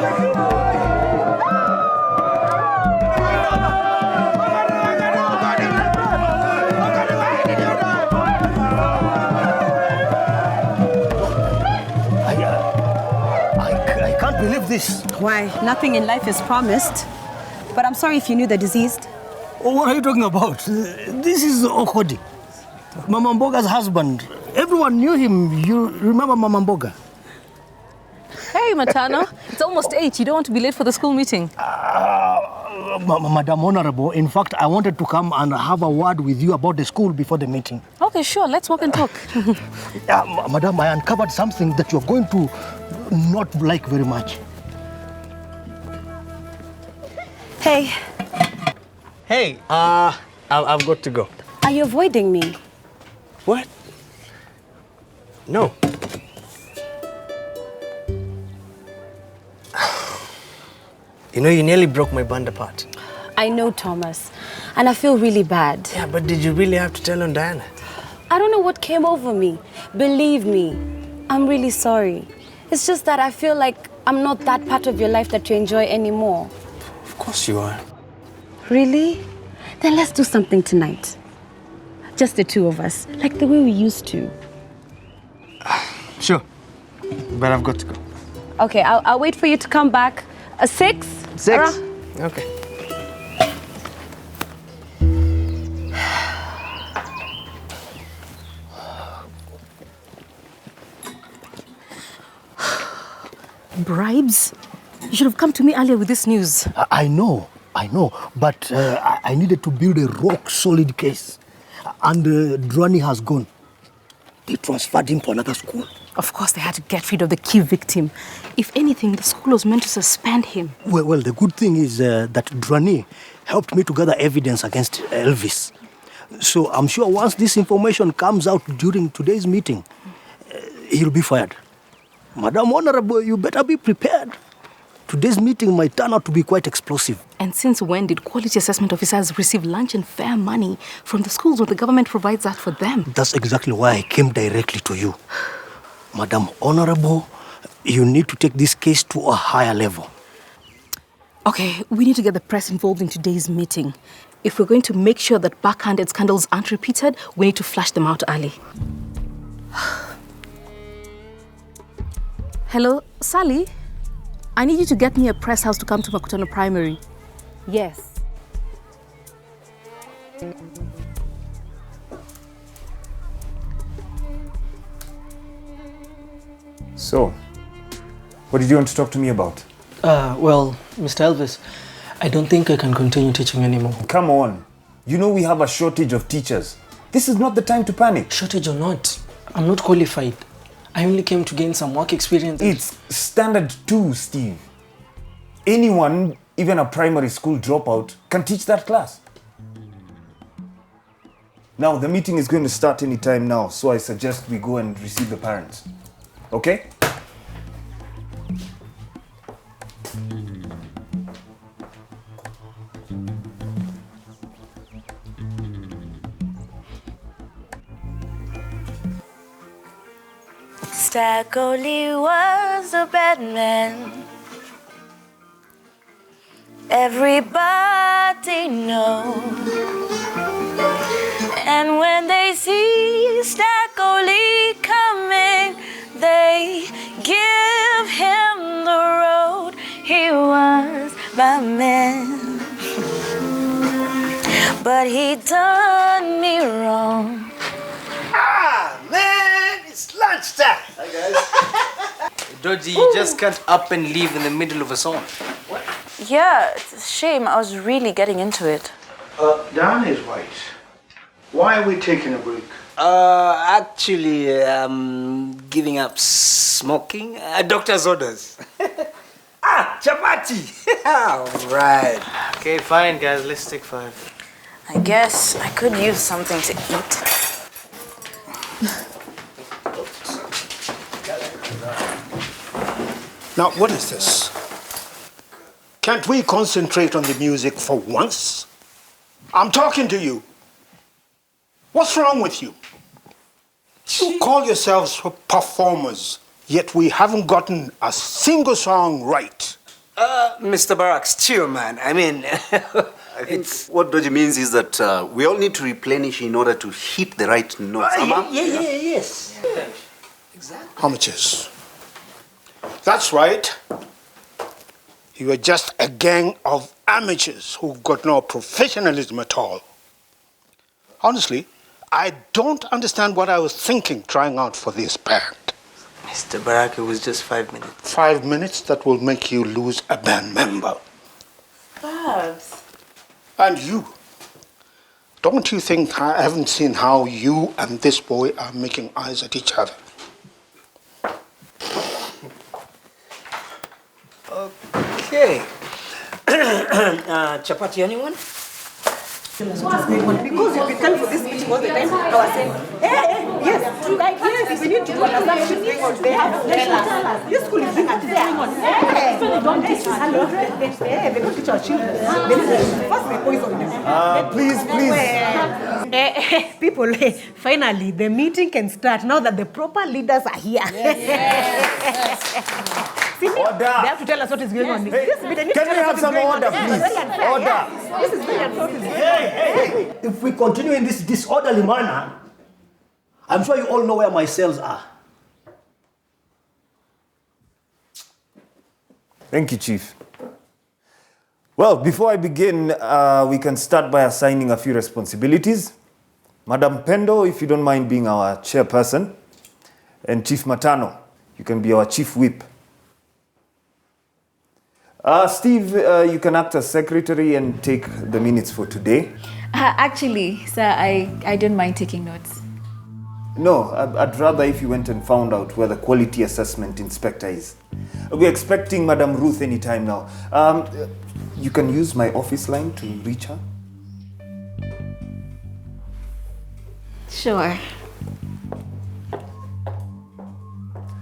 I can't believe this. Why? Nothing in life is promised. But I'm sorry if you knew the deceased. Oh, what are you talking about? This is Okodi, Mama Mboga's husband. Everyone knew him. You remember Mama Mboga? Hey, Matano. It's almost 8. You don't want to be late for the school meeting. Madam Honorable, in fact, I wanted to come and have a word with you about the school before the meeting. Okay, sure. Let's walk and talk. Madam, I uncovered something that you're going to not like very much. Hey. Hey, I've got to go. Are you avoiding me? What? No. You know, you nearly broke my band apart. I know, Thomas. And I feel really bad. Yeah, but did you really have to tell on Diana? I don't know what came over me. Believe me, I'm really sorry. It's just that I feel like I'm not that part of your life that you enjoy anymore. Of course you are. Really? Then let's do something tonight. Just the two of us, like the way we used to. Sure. But I've got to go. Okay, I'll wait for you to come back. 6? 6? Okay. Bribes? You should have come to me earlier with this news. I know. But I needed to build a rock-solid case. And Drani has gone. They transferred him to another school. Of course, they had to get rid of the key victim. If anything, the school was meant to suspend him. Well, the good thing is that Drani helped me to gather evidence against Elvis. So I'm sure once this information comes out during today's meeting, he'll be fired. Madam Honorable, you better be prepared. Today's meeting might turn out to be quite explosive. And since when did quality assessment officers receive lunch and fare money from the schools when the government provides that for them? That's exactly why I came directly to you. Madam Honorable, you need to take this case to a higher level. Okay, we need to get the press involved in today's meeting. If we're going to make sure that backhanded scandals aren't repeated, we need to flash them out early. Hello, Sally? I need you to get me a press house to come to Makutano Primary. Yes. So, what did you want to talk to me about? Well, Mr. Elvis, I don't think I can continue teaching anymore. Come on. You know we have a shortage of teachers. This is not the time to panic. Shortage or not, I'm not qualified. I only came to gain some work experience. It's standard 2, Steve. Anyone, even a primary school dropout, can teach that class. Now, the meeting is going to start any time now, so I suggest we go and receive the parents. Okay? Stacoli was a bad man. Everybody knows. And when they see Stacoli coming, they give him the road. He was my man, but he done me wrong. Ah, man, it's lunchtime. Hi, guys. Dodgy, you just can't up and leave in the middle of a song. What? Yeah, it's a shame. I was really getting into it. Diana is right. Why are we taking a break? Actually, I'm giving up smoking. Doctor's orders. Chapati. All right. Okay, fine, guys. Let's take 5. I guess I could use something to eat. Now, what is this? Can't we concentrate on the music for once? I'm talking to you. What's wrong with you? You call yourselves performers, yet we haven't gotten a single song right. Mr. Barracks, chill, man. I mean, I think what Doji means is that we all need to replenish in order to hit the right notes. Yes. Amateurs. That's right. You are just a gang of amateurs who've got no professionalism at all. Honestly, I don't understand what I was thinking trying out for this band. Mr. Barak, it was just 5 minutes. 5 minutes that will make you lose a band member. Babs. And you. Don't you think I haven't seen how you and this boy are making eyes at each other? Okay. Chapati, anyone? Because you've been coming for this meeting all the time, I was saying, yes, like, yes, we need to understand what is going on. They have to tell us. This school is doing what is going on. They don't teach us. They don't teach our children. First, they poison them. Please. People, finally, the meeting can start now that the proper leaders are here. Order. They have to tell us what is going on. Hey, can we have some order, please? Order. This is very unfair. Hey. If we continue in this disorderly manner, I'm sure you all know where my cells are. Thank you, Chief. Well, before I begin, we can start by assigning a few responsibilities. Madam Pendo, if you don't mind being our chairperson, and Chief Matano, you can be our chief whip. Steve, you can act as secretary and take the minutes for today. Actually, sir, I don't mind taking notes. No, I'd rather if you went and found out where the quality assessment inspector is. We're expecting Madam Ruth anytime now. You can use my office line to reach her. Sure.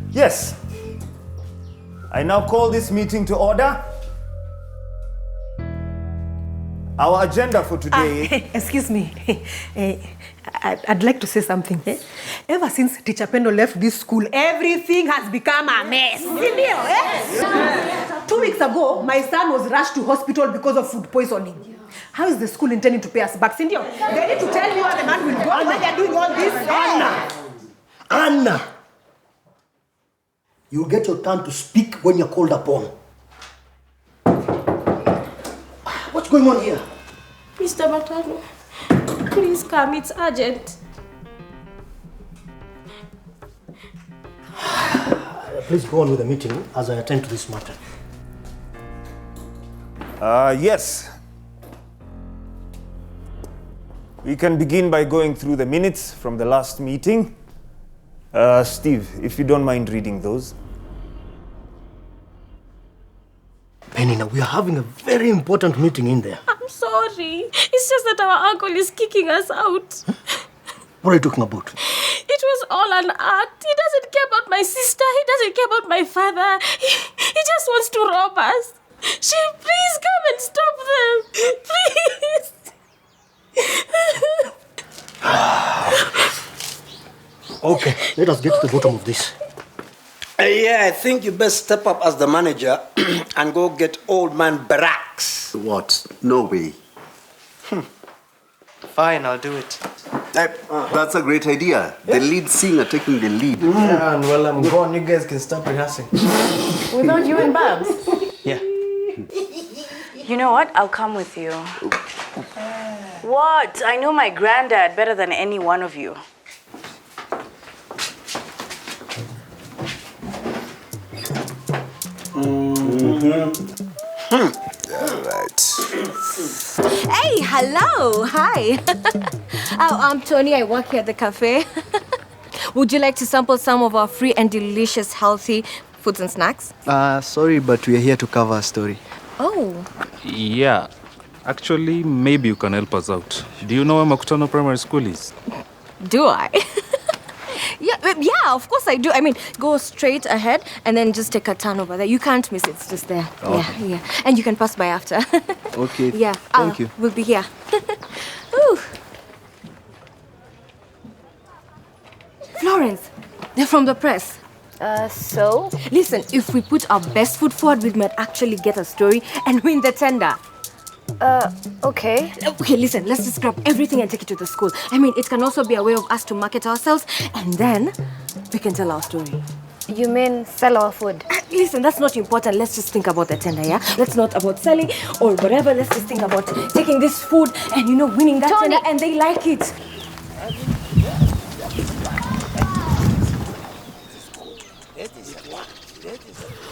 Yes. I now call this meeting to order. Our agenda for today... Excuse me. I'd like to say something. Ever since Teacher Pendo left this school, everything has become a mess. 2 weeks ago, my son was rushed to hospital because of food poisoning. How is the school intending to pay us back? Cindy, they need to tell me where the man will go while they're doing all this. Anna! You'll get your turn to speak when you're called upon. What's going on here? Mr. Makutano, please come. It's urgent. Please go on with the meeting as I attend to this matter. Yes. We can begin by going through the minutes from the last meeting. Steve, if you don't mind reading those. Penina, we are having a very important meeting in there. I'm sorry. It's just that our uncle is kicking us out. What are you talking about? It was all an act. He doesn't care about my sister. He doesn't care about my father. He just wants to rob us. She, please come and stop them. Please. Okay, let us get to the bottom of this. Yeah, I think you best step up as the manager and go get old man Barracks. What? No way. Fine, I'll do it. That's a great idea. The lead singer taking the lead. Yeah, and well, I'm gone. You guys can start rehearsing. Without you and Babs? Yeah. You know what? I'll come with you. What? I know my granddad better than any one of you. All right. Hey, hello. Hi. I'm Tony. I work here at the cafe. Would you like to sample some of our free and delicious healthy foods and snacks? Sorry, but we are here to cover a story. Oh. Yeah. Actually, maybe you can help us out. Do you know where Makutano Primary School is? Do I? Yeah, of course I do. I mean, go straight ahead and then just take a turn over there. You can't miss it. It's just there. Okay. Yeah. And you can pass by after. Okay. Yeah. Thank you. We'll be here. Ooh. Florence, they're from the press. So? Listen, if we put our best foot forward, we might actually get a story and win the tender. Okay. Okay, listen, let's just grab everything and take it to the school. I mean, it can also be a way of us to market ourselves, and then we can tell our story. You mean sell our food? Listen, that's not important. Let's just think about the tender, yeah? Let's not about selling or whatever. Let's just think about taking this food and, winning that tender, and they like it.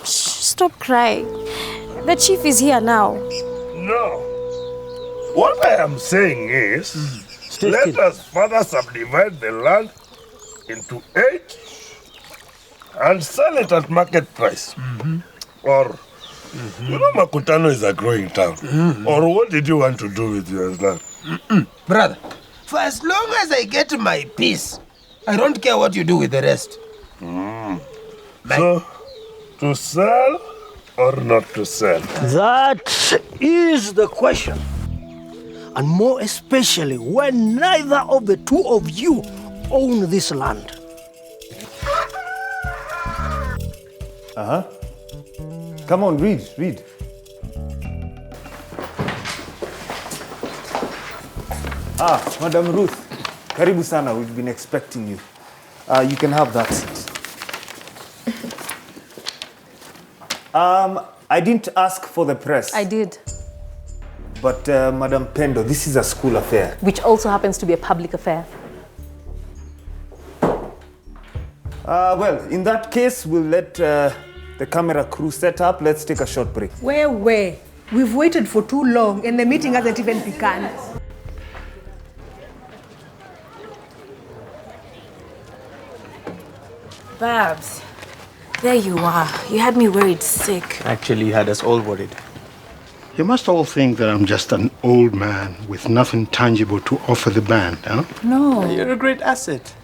Stop crying. The chief is here now. No. What I am saying is, let us further subdivide the land into 8 and sell it at market price. Or, Makutano is a growing town. Or what did you want to do with your land? Brother, for as long as I get my peace, I don't care what you do with the rest. So, to sell or not to sell? That is the question. And more especially when neither of the two of you own this land. Come on, read. Madam Ruth, karibu sana, we've been expecting you. You can have that seat. I didn't ask for the press. I did. But Madam Pendo, this is a school affair. Which also happens to be a public affair. Well, in that case, we'll let the camera crew set up. Let's take a short break. Where? We've waited for too long and the meeting hasn't even begun. Babs, there you are. You had me worried sick. Actually, you had us all worried. You must all think that I'm just an old man with nothing tangible to offer the band, huh? No, you're a great asset.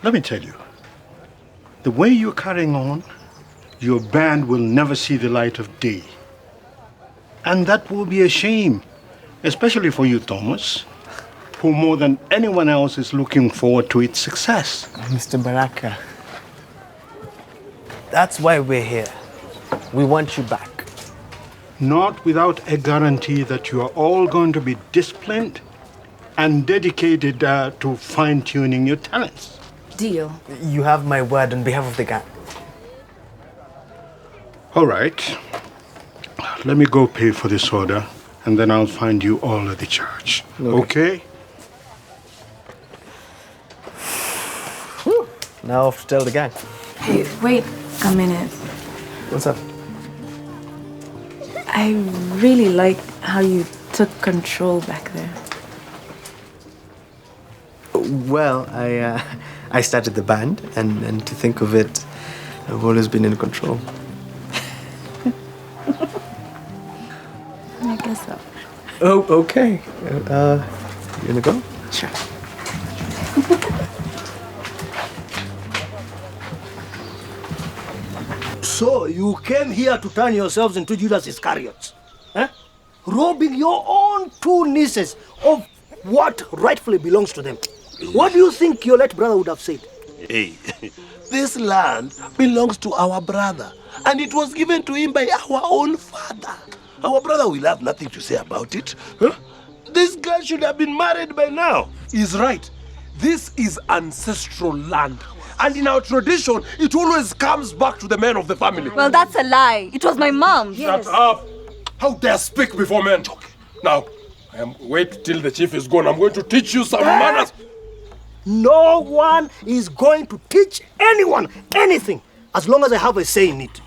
Let me tell you, the way you're carrying on, your band will never see the light of day. And that will be a shame, especially for you, Thomas, who more than anyone else is looking forward to its success. Mr. Baraka, that's why we're here. We want you back. Not without a guarantee that you are all going to be disciplined and dedicated to fine-tuning your talents. Deal. You have my word on behalf of the gang. All right. Let me go pay for this order, and then I'll find you all at the church. Okay? Now off to tell the gang. Hey, wait a minute. What's up? I really like how you took control back there. Well, I started the band, and to think of it, I've always been in control. I guess so. Oh, okay. You gonna go? Sure. So you came here to turn yourselves into Judas Iscariot, robbing your own 2 nieces of what rightfully belongs to them. What do you think your late brother would have said? Hey, this land belongs to our brother, and it was given to him by our own father. Our brother will have nothing to say about it. Huh? This girl should have been married by now. He's right. This is ancestral land. And in our tradition, it always comes back to the men of the family. Well, that's a lie. It was my mom. Shut up! How dare I speak before men? Now, wait till the chief is gone. I'm going to teach you some manners. No one is going to teach anyone anything as long as I have a say in it.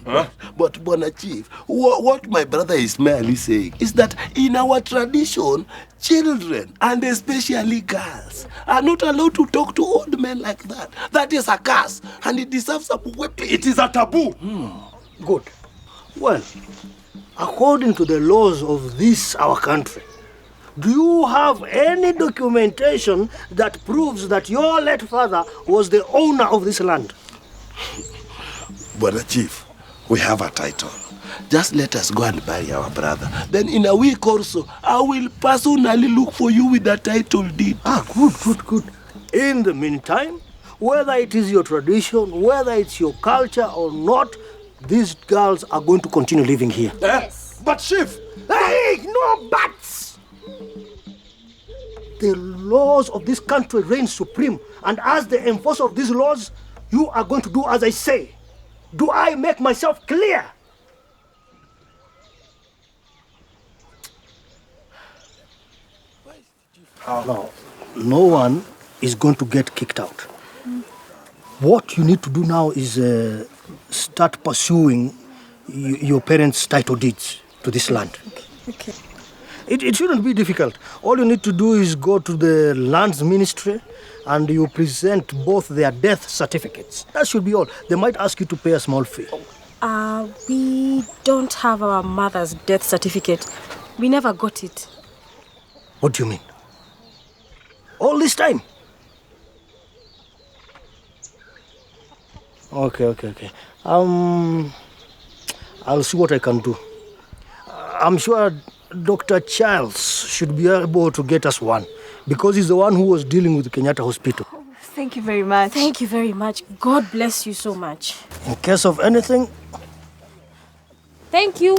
Huh? But, Bona Chief, what my brother is merely saying is that in our tradition, children, and especially girls, are not allowed to talk to old men like that. That is a curse, and it deserves a whipping. It is a taboo. Good. Well, according to the laws of this, our country, do you have any documentation that proves that your late father was the owner of this land? Bona Chief, we have a title. Just let us go and bury our brother. Then in a week or so, I will personally look for you with the title deed. Good. In the meantime, Whether it is your tradition, whether it's your culture or not, these girls are going to continue living here. Yes. But Chief! Hey, no buts! The laws of this country reign supreme, and as the enforcer of these laws, you are going to do as I say. Do I make myself clear? Now, no one is going to get kicked out. What you need to do now is start pursuing your parents' title deeds to this land. Okay. It shouldn't be difficult. All you need to do is go to the lands ministry and you present both their death certificates. That should be all. They might ask you to pay a small fee. We don't have our mother's death certificate. We never got it. What do you mean? All this time? Okay. I'll see what I can do. I'm sure Dr. Charles should be able to get us one because he's the one who was dealing with Kenyatta Hospital. Thank you very much. Thank you very much. God bless you so much. In case of anything... Thank you.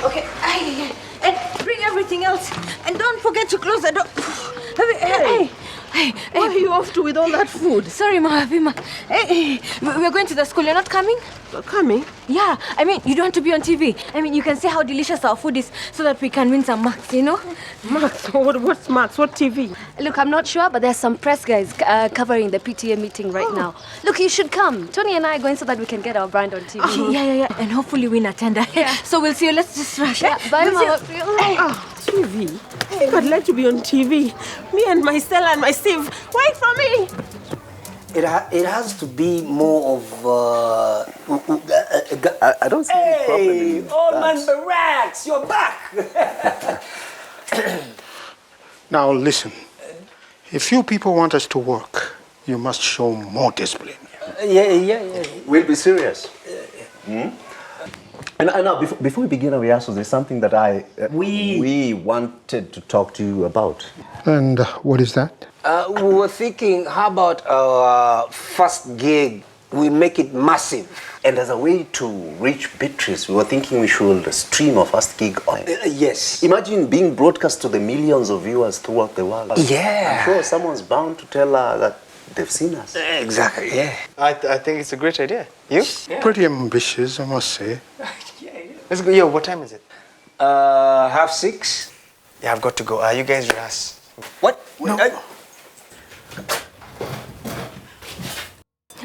Okay, and bring everything else. And don't forget to close the door. Hey, where are you off to with all that food? Sorry, Ma. Hey, we're going to the school. You're not coming? Coming? Yeah, I mean, you don't want to be on TV. I mean, you can see how delicious our food is so that we can win some marks, you know? Marks? What's marks? What TV? Look, I'm not sure, but there's some press guys covering the PTA meeting right now. Look, you should come. Tony and I are going so that we can get our brand on TV. Yeah. And hopefully win a tender. Yeah. So we'll see you. Let's just rush. Yeah, bye, Ma. TV? I think I'd like to be on TV. Me and my Stella and my Steve. Wait for me! It has to be more of... I don't see any problem in that. Old man Barracks, you're back! Now listen, if you people want us to work, you must show more discipline. Yeah. We'll be serious. And now, before we begin our rehearsals, there's something that we wanted to talk to you about. And what is that? We were thinking, how about our first gig, we make it massive? And as a way to reach Beatrice, we were thinking we should stream our first gig on. Yes. Imagine being broadcast to the millions of viewers throughout the world. Yeah. I'm sure someone's bound to tell her that they've seen us. Exactly, yeah. I think it's a great idea. You? Yeah. Pretty ambitious, I must say. Let's go. Yo, what time is it? 6:30. Yeah, I've got to go. You guys rehearse. What? No.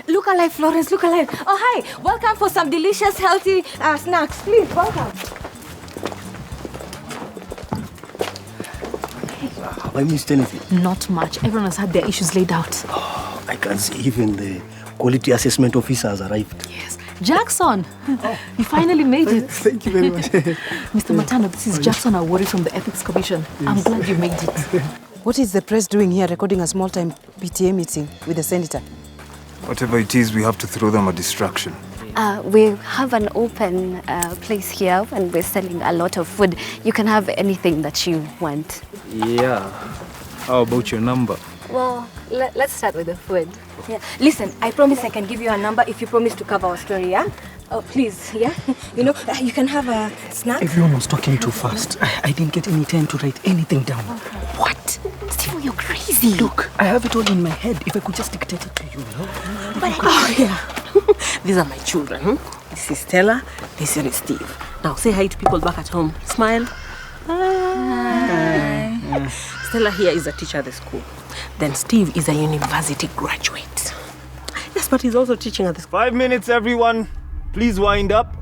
Look alive, Florence, look alive. Oh, hi. Welcome for some delicious, healthy snacks. Please, welcome. Have I missed anything? Not much. Everyone has had their issues laid out. Oh, I can see even the quality assessment officer has arrived. Yes. Jackson, you finally made it. Thank you very much. Mr. Matano, this is Jackson Awori from the Ethics Commission. Yes. I'm glad you made it. What is the press doing here recording a small-time PTA meeting with the senator? Whatever it is, we have to throw them a distraction. We have an open place here and we're selling a lot of food. You can have anything that you want. Yeah. How about your number? Well, let's start with the food. Yeah. Listen, I promise I can give you a number if you promise to cover our story, yeah? Oh, please, yeah? You know, you can have a snack. Everyone was talking too fast. I didn't get any time to write anything down. Okay. What? Steve, you're crazy. Look, I have it all in my head. If I could just dictate it to you, no? But yeah. These are my children. This is Stella, this is Steve. Now say hi to people back at home. Smile. Hi. Stella here is a teacher at the school. Then Steve is a university graduate. Yes, but he's also teaching at the school. 5 minutes, everyone. Please wind up.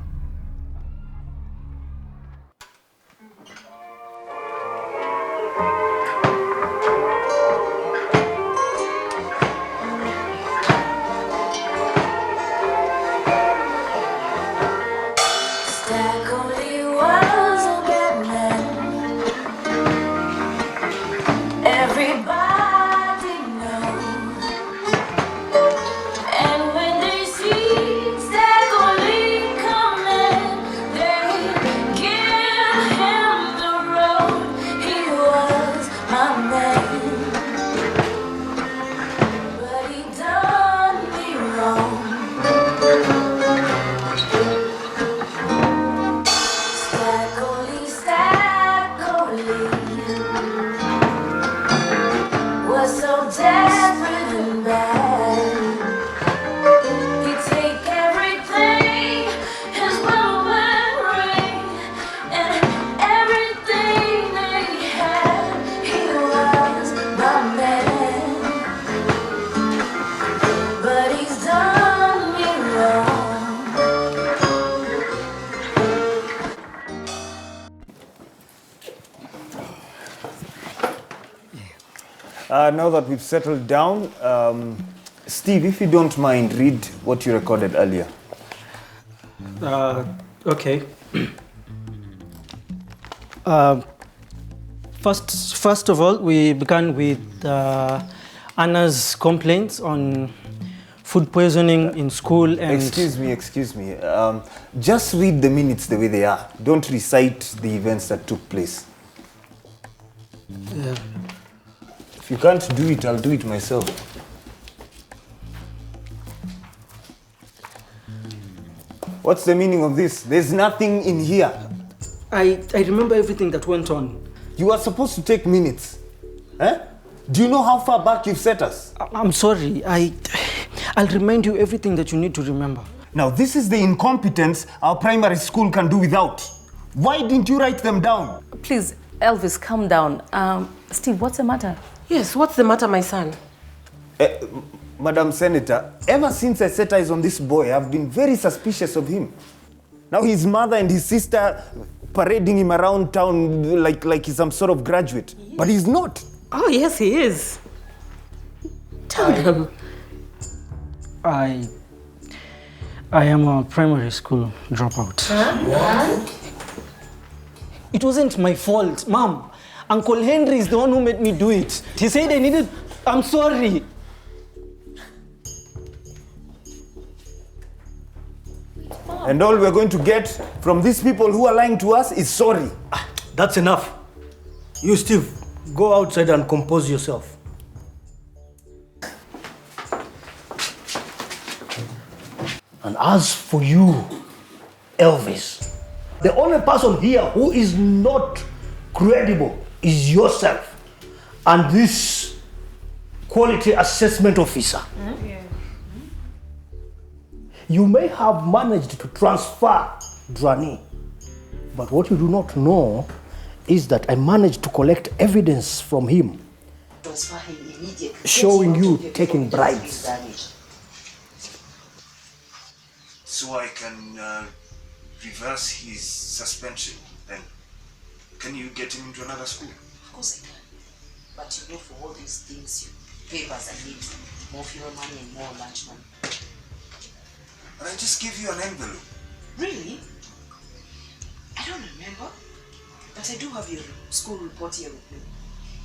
And when they see Stack only come was so desperate and bad. He'd take everything, his velvet ring, and everything that he had. He was my man, but he's done me wrong. Now that we've settled down, Steve, if you don't mind, read what you recorded earlier. Okay. First of all, we began with Anna's complaints on food poisoning in school and... Excuse me. Just read the minutes the way they are. Don't recite the events that took place. Yeah. If you can't do it, I'll do it myself. What's the meaning of this? There's nothing in here. I remember everything that went on. You are supposed to take minutes. Eh? Do you know how far back you've set us? I'm sorry. I'll remind you everything that you need to remember. Now, this is the incompetence our primary school can do without. Why didn't you write them down? Please, Elvis, calm down. Steve, what's the matter? Yes, what's the matter, my son? Madam Senator, ever since I set eyes on this boy, I've been very suspicious of him. Now his mother and his sister parading him around town like he's some sort of graduate. Yes. But he's not. Oh, yes, he is. Tell them. I am a primary school dropout. Huh? It wasn't my fault, Mom. Uncle Henry is the one who made me do it. He said I needed... I'm sorry. And all we're going to get from these people who are lying to us is sorry. That's enough. You, Steve, go outside and compose yourself. And as for you, Elvis, the only person here who is not credible is yourself and this quality assessment officer. Yeah. You may have managed to transfer Drani, but what you do not know is that I managed to collect evidence from him showing you taking bribes. So I can reverse his suspension then. Can you get him into another school? Of course I can. But you know, for all these things, favors, I need more fuel money and more lunch money. But I just gave you an envelope. Really? I don't remember. But I do have your school report here with me.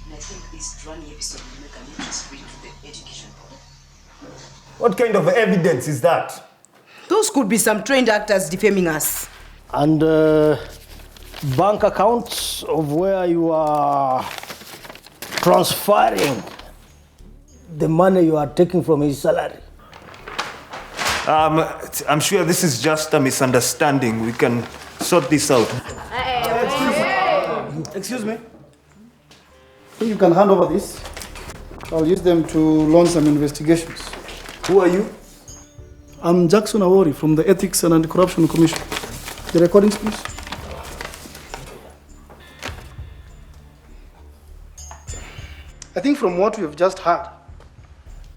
And I think this Drani episode will make an interest read to the education board. What kind of evidence is that? Those could be some trained actors defaming us. And bank accounts of where you are transferring the money you are taking from his salary. I'm sure this is just a misunderstanding. We can sort this out. Excuse me. You can hand over this. I'll use them to launch some investigations. Who are you? I'm Jackson Awori from the Ethics and Anti-Corruption Commission. The recordings, please. I think from what we have just heard,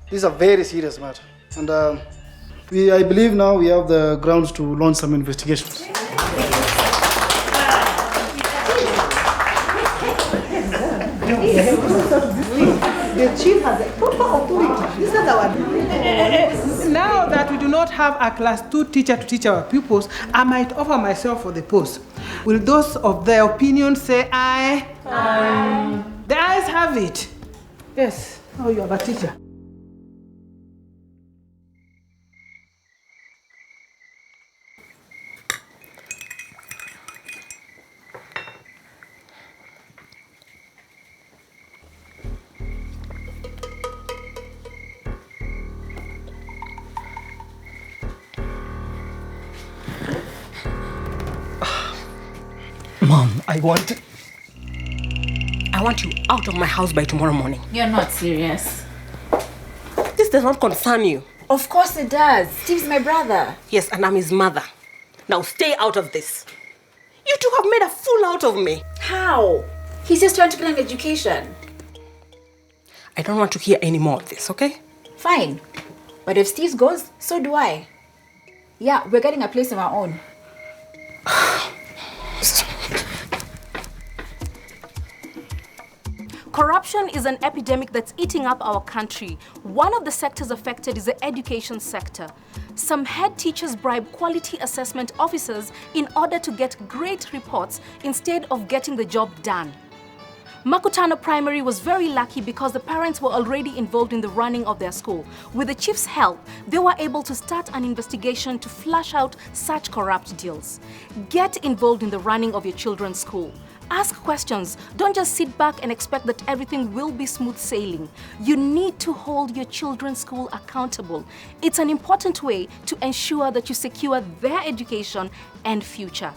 this is a very serious matter. And I believe now we have the grounds to launch some investigations. The chief has a proper authority. This is our Now that we do not have a class 2 teacher to teach our pupils, I might offer myself for the post. Will those of their opinion say aye? Aye. The ayes have it. Yes. Oh, you have a teacher. Mom, I want want you out of my house by tomorrow morning. You're not serious. This does not concern you. Of course it does. Steve's my brother. Yes, and I'm his mother. Now stay out of this. You two have made a fool out of me. How? He's just trying to get an education. I don't want to hear any more of this, okay? Fine. But if Steve goes, so do I. Yeah, we're getting a place of our own. Corruption is an epidemic that's eating up our country. One of the sectors affected is the education sector. Some head teachers bribe quality assessment officers in order to get great reports instead of getting the job done. Makutano Primary was very lucky because the parents were already involved in the running of their school. With the chief's help, they were able to start an investigation to flush out such corrupt deals. Get involved in the running of your children's school. Ask questions. Don't just sit back and expect that everything will be smooth sailing. You need to hold your children's school accountable. It's an important way to ensure that you secure their education and future.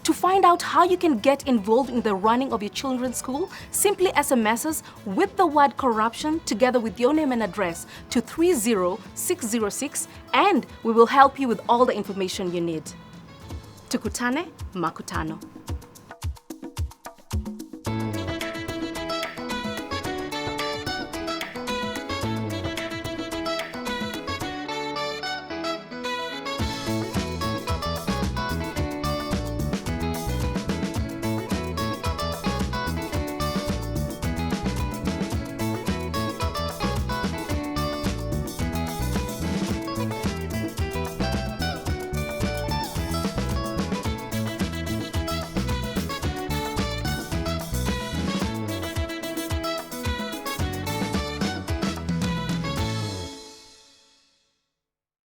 To find out how you can get involved in the running of your children's school, simply SMS us with the word corruption together with your name and address to 30606 and we will help you with all the information you need. Tukutane, Makutano.